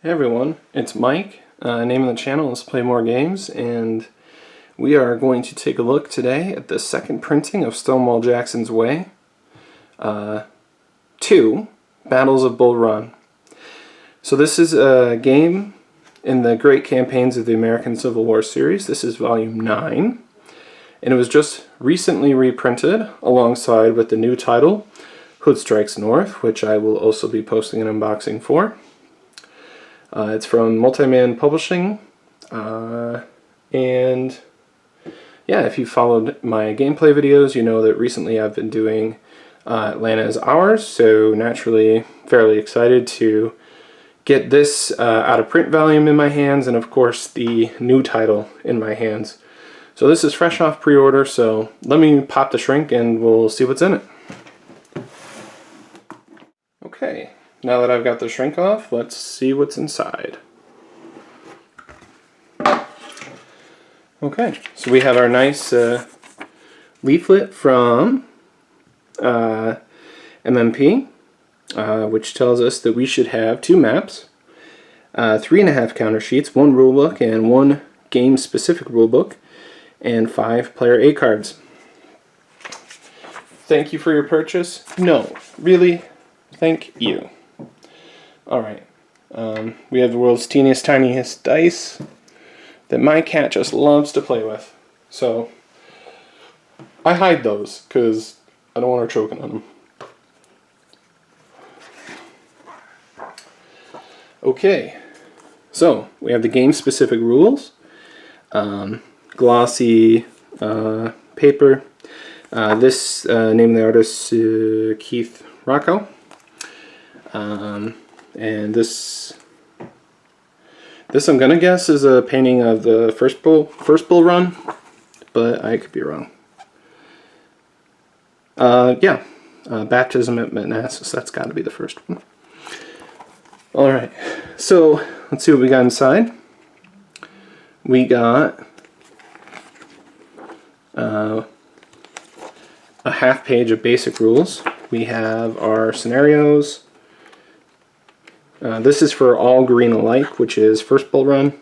Hey everyone, it's Mike. Name of the channel is Play More Games, and we are going to take a look today at the second printing of Stonewall Jackson's Way 2, Battles of Bull Run. So this is a game in the Great Campaigns of the American Civil War series. This is volume 9, and it was just recently reprinted alongside with the new title, Hood Strikes North, which I will also be posting an unboxing for. It's from Multiman Publishing, and yeah, if you followed my gameplay videos, you know that recently I've been doing Atlanta is Ours, so naturally fairly excited to get this out of print volume in my hands, and of course the new title in my hands. So this is fresh off pre-order, so let me pop the shrink and we'll see what's in it. Okay. Now that I've got the shrink off, let's see what's inside. Okay, so we have our nice leaflet from MMP, which tells us that we should have 2 maps, 3.5 counter sheets, 1 rulebook, and 1 game-specific rulebook, and 5 player A cards. Thank you for your purchase? No, really, thank you. Alright, we have the world's teeniest, tiniest dice that my cat just loves to play with. So, I hide those because I don't want her choking on them. Okay, so we have the game-specific rules, glossy paper. This name of the artist, Keith Rocco. And this I'm gonna guess is a painting of the first bull run, but I could be wrong. Yeah, Baptism at Manassas, that's got to be the first one. Alright, so let's see what we got inside. We got a half page of basic rules. We have our scenarios. This is for all green alike, which is first bull run.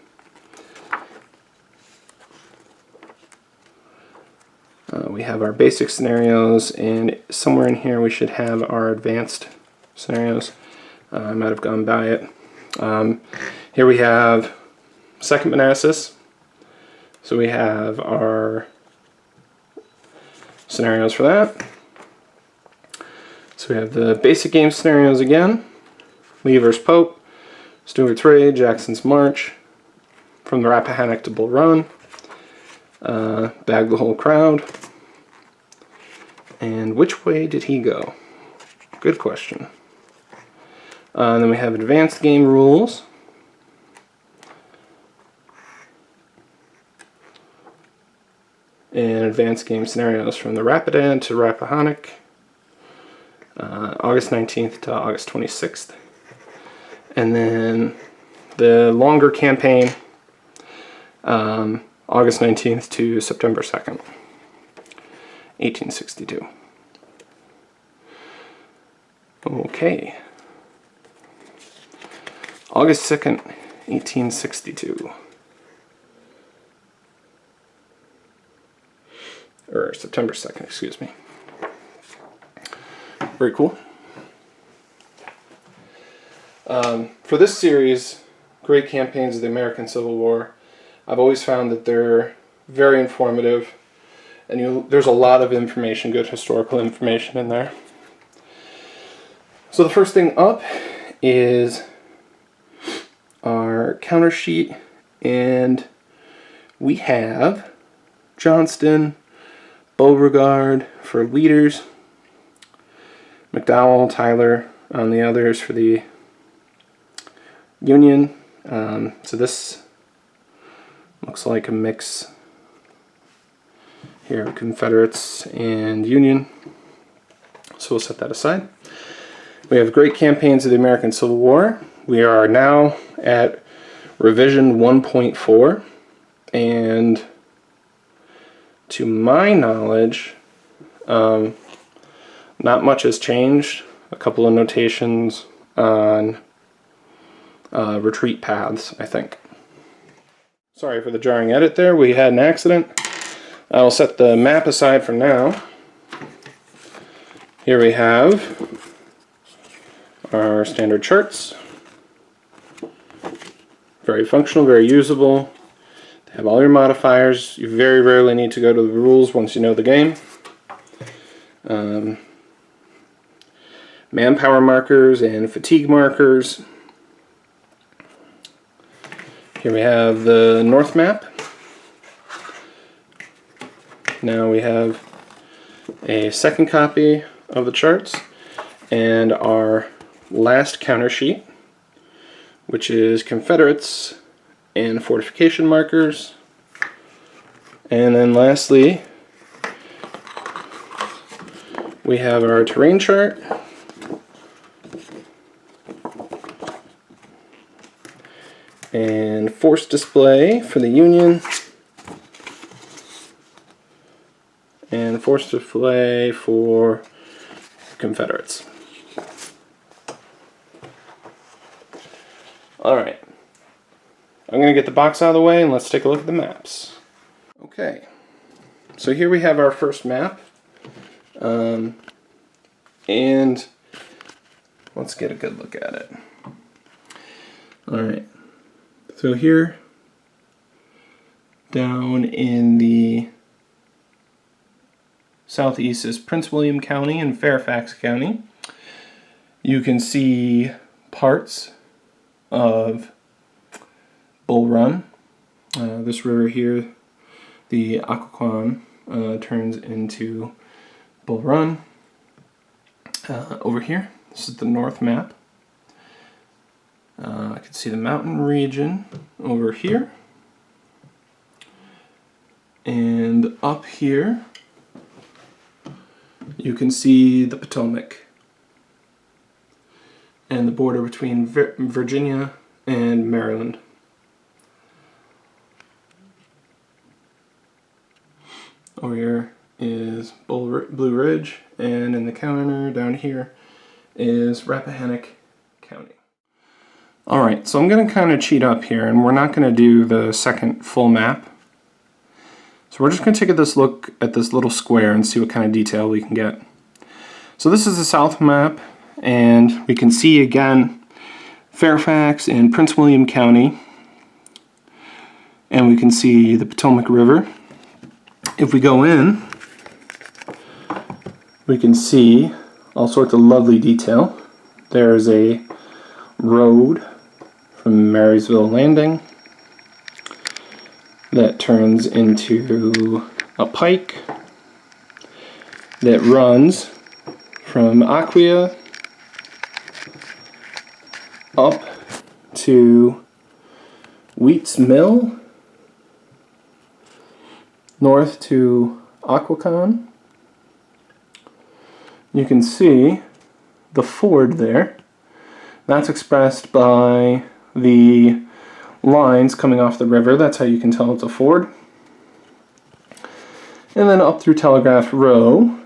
We have our basic scenarios, and somewhere in here we should have our advanced scenarios. I might have gone by it. Here we have second Manassas. So we have our scenarios for that. So we have the basic game scenarios again. Lee vs. Pope, Stewart's Raid, Jackson's March, From the Rappahannock to Bull Run, Bag the Whole Crowd, and Which Way Did He Go? Good question. Then we have advanced game rules. And advanced game scenarios from the Rapidan to Rappahannock, August 19th to August 26th. And then the longer campaign, August 19th to September 2nd, 1862. Okay. August 2nd, 1862. Or September 2nd, excuse me. Very cool. For this series, Great Campaigns of the American Civil War, I've always found that they're very informative, and there's a lot of information, good historical information in there. So the first thing up is our counter sheet, and we have Johnston, Beauregard for leaders, McDowell, Tyler on the others for the Union. So this looks like a mix here of Confederates and Union. So we'll set that aside. We have Great Campaigns of the American Civil War. We are now at revision 1.4, and to my knowledge, not much has changed. A couple of notations on retreat paths, I think. Sorry for the jarring edit there, we had an accident. I'll set the map aside for now. Here we have our standard charts. Very functional, very usable. They have all your modifiers. You very rarely need to go to the rules once you know the game. Manpower markers and fatigue markers. Here we have the north map. Now we have a second copy of the charts and our last counter sheet, which is Confederates and fortification markers. And then lastly, we have our terrain chart. And force display for the Union. And force display for Confederates. Alright. I'm going to get the box out of the way and let's take a look at the maps. Okay. So here we have our first map. And let's get a good look at it. Alright. So here, down in the southeast is Prince William County and Fairfax County. You can see parts of Bull Run. This river here, the Occoquan, turns into Bull Run. Over here, this is the north map. I can see the mountain region over here. And up here, you can see the Potomac and the border between Virginia and Maryland. Over here is Blue Ridge, and in the counter down here is Rappahannock County. Alright, so I'm going to kind of cheat up here, and we're not going to do the second full map. So we're just going to take this look at this little square and see what kind of detail we can get. So this is the south map, and we can see again Fairfax and Prince William County, and we can see the Potomac River. If we go in, we can see all sorts of lovely detail. There's a road from Marysville Landing that turns into a pike that runs from Aquia up to Wheats Mill, north to Occoquan. You can see the ford there. That's expressed by the lines coming off the river. That's how you can tell it's a ford. And then up through Telegraph Row,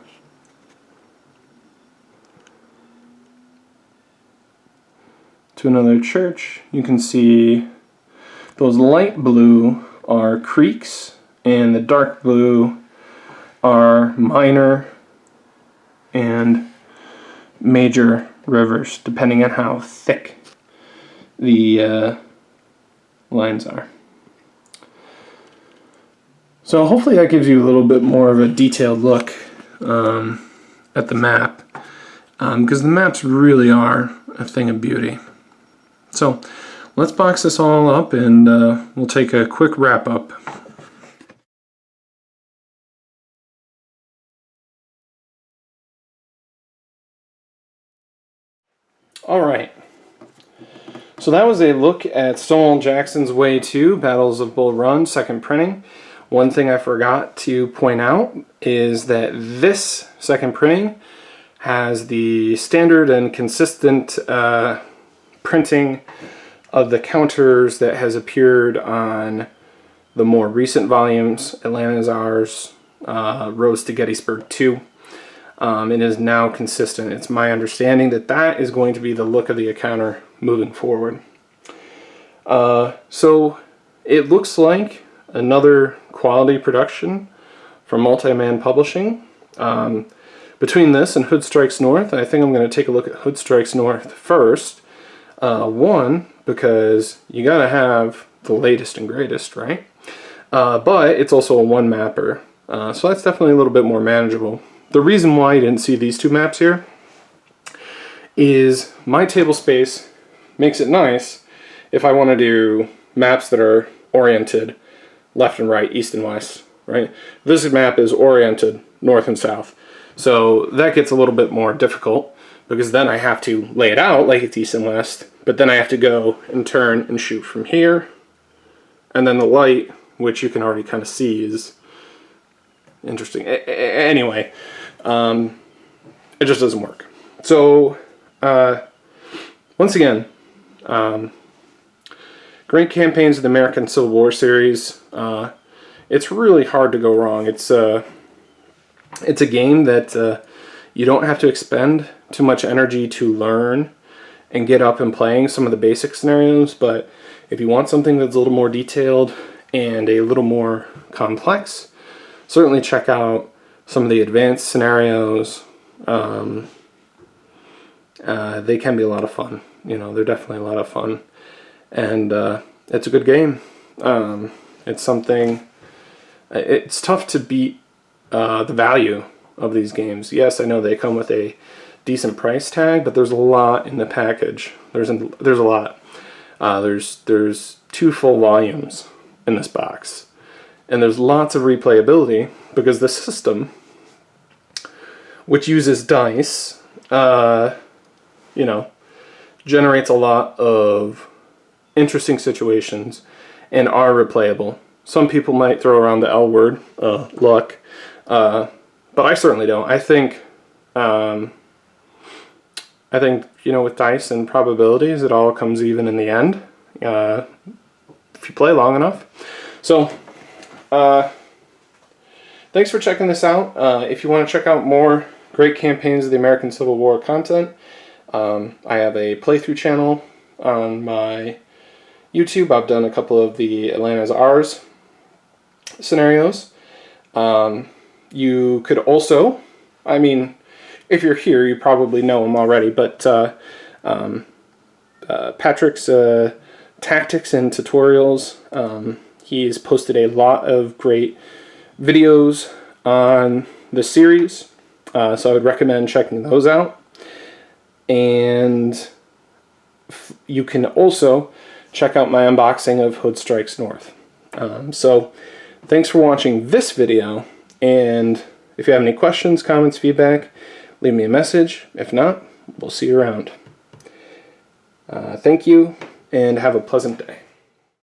to another church. You can see those light blue are creeks and the dark blue are minor and major rivers, depending on how thick the lines are. So hopefully that gives you a little bit more of a detailed look at the map, because the maps really are a thing of beauty. So let's box this all up and we'll take a quick wrap up. Alright, so that was a look at Stonewall Jackson's Way 2, Battles of Bull Run, second printing. One thing I forgot to point out is that this second printing has the standard and consistent printing of the counters that has appeared on the more recent volumes, Atlanta is Ours, Rose to Gettysburg 2. It is now consistent. It's my understanding that that is going to be the look of the encounter moving forward. So it looks like another quality production from Multi-Man Publishing. Between this and Hood Strikes North, I think I'm going to take a look at Hood Strikes North first. One, because you gotta have the latest and greatest, right? But it's also a one mapper, so that's definitely a little bit more manageable. The reason why you didn't see these two maps here is my table space makes it nice if I want to do maps that are oriented left and right, east and west, right? This map is oriented north and south, so that gets a little bit more difficult because then I have to lay it out like it's east and west, but then I have to go and turn and shoot from here, and then the light, which you can already kind of see, is interesting. Anyway, it just doesn't work. So, once again, Great Campaigns of the American Civil War series. It's really hard to go wrong. It's a game that you don't have to expend too much energy to learn and get up and playing some of the basic scenarios, but if you want something that's a little more detailed and a little more complex, certainly check out some of the advanced scenarios. They can be a lot of fun. You know, they're definitely a lot of fun, and it's a good game. It's something. It's tough to beat the value of these games. Yes, I know they come with a decent price tag, but there's a lot in the package. There's a lot. There's 2 full volumes in this box, and there's lots of replayability because the system, which uses dice, you know, generates a lot of interesting situations and are replayable. Some people might throw around the L word, luck, but I certainly don't. I think you know, with dice and probabilities, it all comes even in the end if you play long enough. So, thanks for checking this out. If you want to check out more Great Campaigns of the American Civil War content, I have a playthrough channel on my YouTube. I've done a couple of the Atlanta's Ours scenarios. You could also, I mean, if you're here, you probably know him already, but Patrick's Tactics and Tutorials, he's posted a lot of great videos on the series, so I would recommend checking those out. And you can also check out my unboxing of Hood Strikes North. So thanks for watching this video, and if you have any questions, comments, feedback, leave me a message. If not, we'll see you around. Thank you, and have a pleasant day.